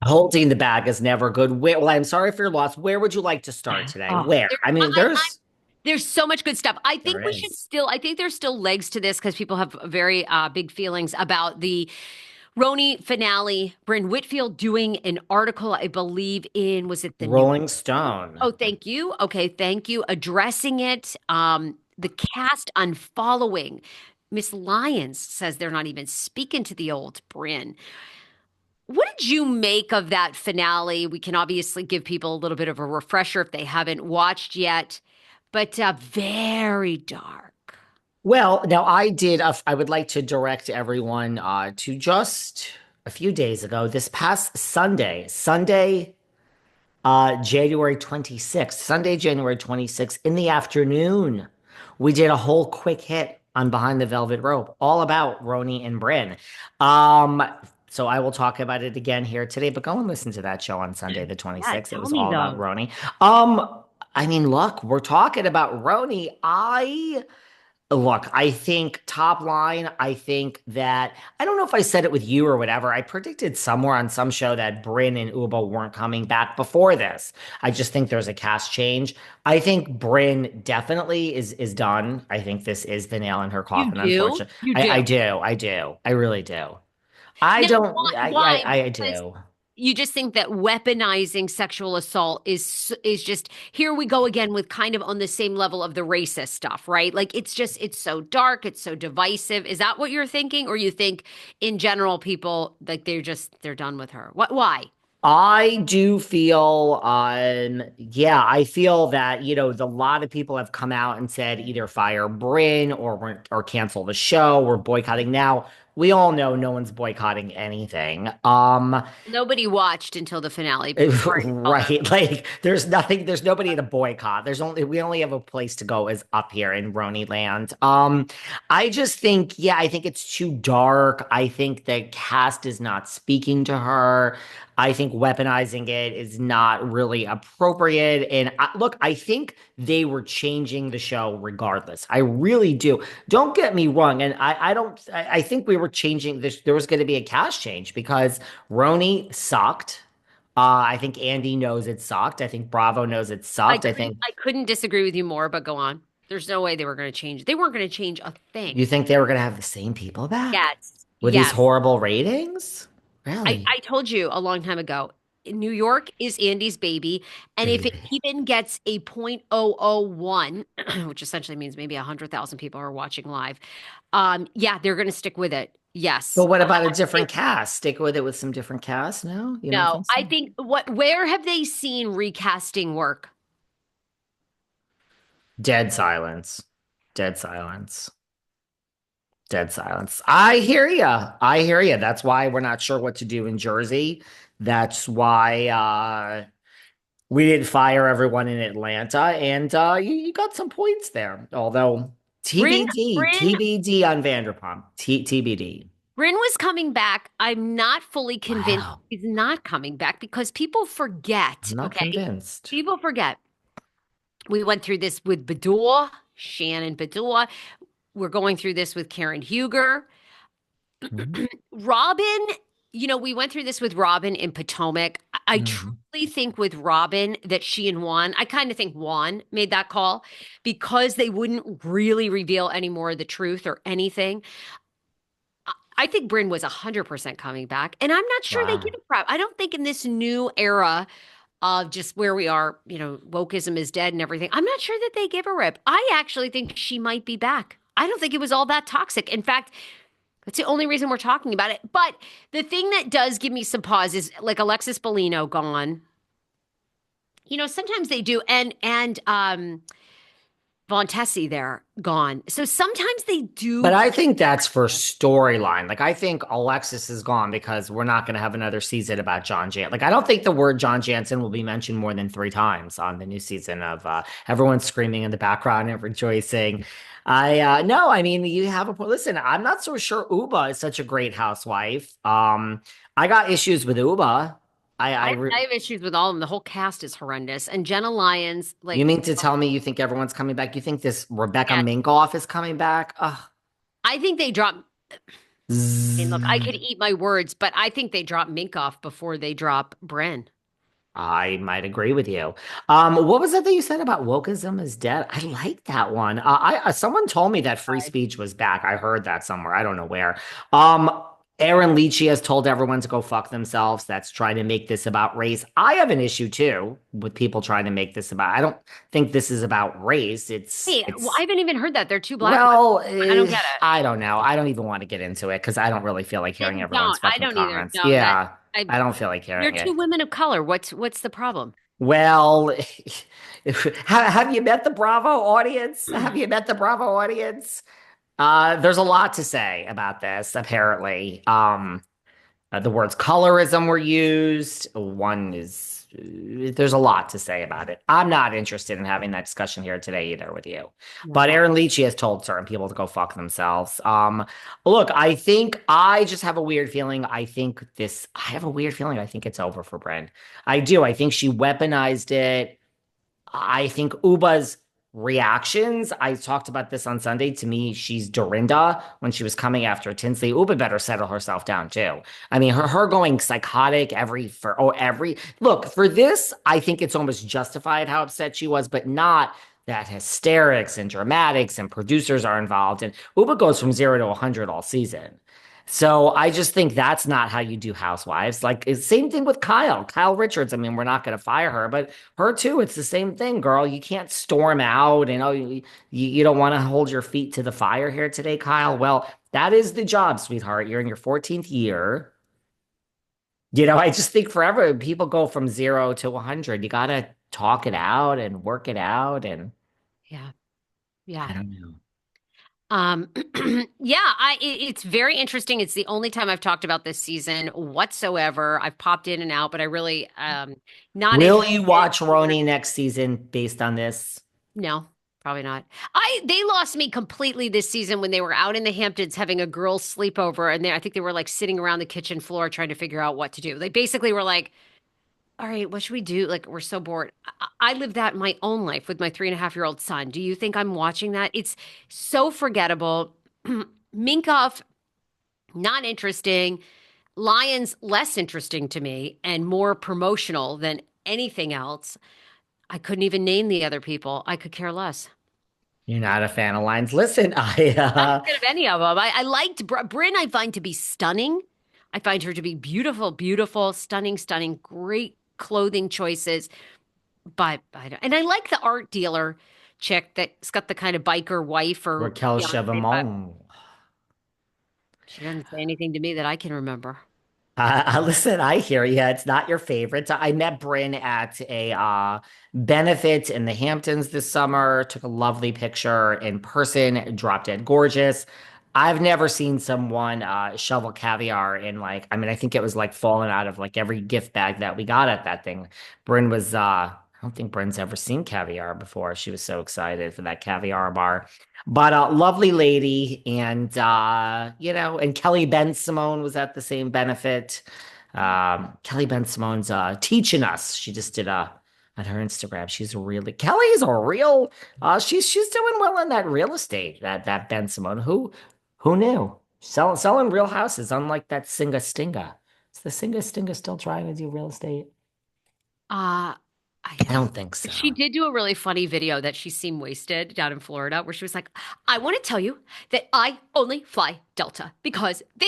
Holding the bag is never good. Well, I'm sorry for your loss. Where would you like to start today? Oh, Where? I mean, there's so much good stuff. there is. I think there's still legs to this because people have very big feelings about the RHONY finale. Bryn Whitfield doing an article, I believe, in, was it the New? Rolling Stone. Oh, thank you. Okay, thank you. Addressing it. The cast unfollowing. Miss Lyons says they're not even speaking to the old Bryn. What did you make of that finale? We can obviously give people a little bit of a refresher if they haven't watched yet, but very dark. Well, now I would like to direct everyone to just a few days ago, this past Sunday, January 26th, Sunday, January 26th, in the afternoon, we did a whole quick hit on Behind the Velvet Rope, all about Roni and Bryn. Um, so I will talk about it again here today, but go and listen to that show on Sunday, the Yeah, 26th. It tell was me all about though. Roni. I mean, look, we're talking about Roni. Look, I think top line, I think that I don't know if I said it with you or whatever. I predicted somewhere on some show that Bryn and Uba weren't coming back before this. I just think there's a cast change. I think Bryn definitely is done. I think this is the nail in her You coffin, do? unfortunately. You I do. do, I do. I really do. I Now, don't why? I Because do. you just think that weaponizing sexual assault is just here we go again with kind of on the same level of the racist stuff, right? Like it's so dark, it's so divisive. Is that what you're thinking, or you think in general people like they're done with her? What? Why? I do feel, yeah, I feel that, a lot of people have come out and said either fire Bryn or cancel the show. We're boycotting now. We all know no one's boycotting anything. Nobody watched until the finale before you tell them. Right. Like there's nobody to boycott. We only have a place to go is up here in Roni Land. I just think, yeah, I think it's too dark. I think the cast is not speaking to her. I think weaponizing it is not really appropriate. And look, I think they were changing the show regardless. I really do. Don't get me wrong. And I don't, I think we were changing this. There was going to be a cast change because Roni sucked. I think Andy knows it sucked. I think Bravo knows it sucked. I think I couldn't disagree with you more, but go on. There's no way they were going to change. They weren't going to change a thing. you think they were going to have the same people back Yes. with these Yes. horrible ratings? Really? I told you a long time ago, New York is Andy's baby. And if it Baby. even gets a point oh oh 0.001, which essentially means maybe 100,000 people are watching live, yeah, they're going to stick with it. But Yes. what about a different cast? Stick with it with some different cast? No, you don't No, think so? I think where have they seen recasting work? Dead silence. Dead silence. Dead silence. I hear you. I hear you. That's why we're not sure what to do in Jersey. That's why we didn't fire everyone in Atlanta. And you got some points there. Although Bryn, TBD, Bryn, TBD on Vanderpump. TBD. Bryn was coming back. I'm not fully convinced Wow. he's not coming back because people forget, I'm not okay? convinced. People forget. We went through this with Bedour, Shannon Bedour. We're going through this with Karen Huger. Mhm. Robin, we went through this with Robin in Potomac. I Mhm. truly think with Robin that she and Juan, I kind of think Juan made that call because they wouldn't really reveal any more of the truth or anything. I think Bryn was 100% coming back, and I'm not sure they give Wow. a crap. I don't think in this new era of just where we are, wokeism is dead and everything, I'm not sure that they give a rip. I actually think she might be back. I don't think it was all that toxic. In fact, that's the only reason we're talking about it. But the thing that does give me some pause is like Alexis Bellino gone. Sometimes they do, and Von Tessie there gone. So sometimes they But do. I think that's for storyline. Like I think Alexis is gone because we're not going to have another season about John Jansen. Like I don't think the word John Jansen will be mentioned more than 3 times on the new season of everyone screaming in the background and rejoicing. I no, I mean you have a point. Listen, I'm not so sure Uba is such a great housewife. I got issues with Uba. I I have issues with all of them. The whole cast is horrendous. And Jenna Lyons, You like, mean to tell me you think everyone's coming back? You think this Rebecca yeah, Minkoff is coming back? Ugh. I think they dropped. And look, I could Zzz. eat my words, but I think they drop Minkoff before they drop Bren. I might agree with you. What was it that you said about wokeism is dead? I like that one. Someone told me that free speech was back. I heard that somewhere. I don't know where. Um, Aaron Leachy has told everyone to go fuck themselves. That's trying to make this about race. I have an issue too with people trying to make this about. I don't think this is about race. Hey, well, I haven't even heard that. They're two black women. Well, I don't get it. I don't know. I don't even want to get into it because I don't really feel like hearing Then everyone's don't. I fucking don't either. comments. No, that Yeah, I I don't feel like you're hearing two it. women of color. What's the problem? Well, have you met the Bravo audience? Have you met the Bravo audience? There's a lot to say about this, apparently. The words colorism were used. There's a lot to say about it. I'm not interested in having that discussion here today either with you. But No. Aaron Leachy has told certain people to go fuck themselves. Look, I think I just have a weird feeling. I have a weird feeling. I think it's over for Brent. I do. I think she weaponized it. I think Uba's reactions, I talked about this on Sunday. To me, she's Dorinda when she was coming after Tinsley. Uba better settle herself down too. I mean, her going psychotic every look for this, I think it's almost justified how upset she was, but not that hysterics and dramatics and producers are involved. And Uba goes from 0 to 100 all season. So I just think that's not how you do Housewives. Like, it's the same thing with Kyle. Kyle Richards. I mean, we're not going to fire her, but her too. It's the same thing, girl. You can't storm out and you don't want to hold your feet to the fire here today, Kyle. Well, that is the job, sweetheart. You're in your 14th year. I just think forever people go from 0 to 100. You got to talk it out and work it out. And Yeah. Yeah. I don't know. Um, yeah, it's very interesting. It's the only time I've talked about this season whatsoever. I've popped in and out, but I really not Will you interested. watch RHONY next season based on this? No, probably not. They lost me completely this season when they were out in the Hamptons having a girls' sleepover, and I think they were like sitting around the kitchen floor trying to figure out what to do. They basically were like, "All right, what should we do?" Like, we're so bored. I live that in my own life with my 3.5-year-old son. Do you think I'm watching that? It's so forgettable. Minkoff, not interesting. Lions, less interesting to me and more promotional than anything else. I couldn't even name the other people. I could care less. You're not a fan of lines. Listen, Not a fan of any of them. I liked Bryn. I find to be stunning. I find her to be beautiful, beautiful, stunning, stunning. Great clothing choices. But I don't, and I like the art dealer chick that's got the kind of biker wife or Raquel fiance, but Chevamon. she doesn't say anything to me that I can remember. Listen, I hear you. It's not your favorite. I met Bryn at a benefit in the Hamptons this summer. Took a lovely picture in person. Drop dead gorgeous. I've never seen someone shovel caviar in like. I mean, I think it was like falling out of like every gift bag that we got at that thing. Bryn was. I don't think Bryn's ever seen caviar before. She was so excited for that caviar bar. But lovely lady, and and Kelly Ben Simone was at the same benefit. Kelly Ben Simone's teaching us. She just did on her Instagram. Kelly's a real she's doing well in that real estate, that Ben Simone. Who knew? Selling real houses, unlike that Singa Stinga. Is the Singa Stinga still trying to do real estate? Uh, I I don't think so. She did do a really funny video that she seemed wasted down in Florida, where she was like, I want to tell you that I only fly Delta because they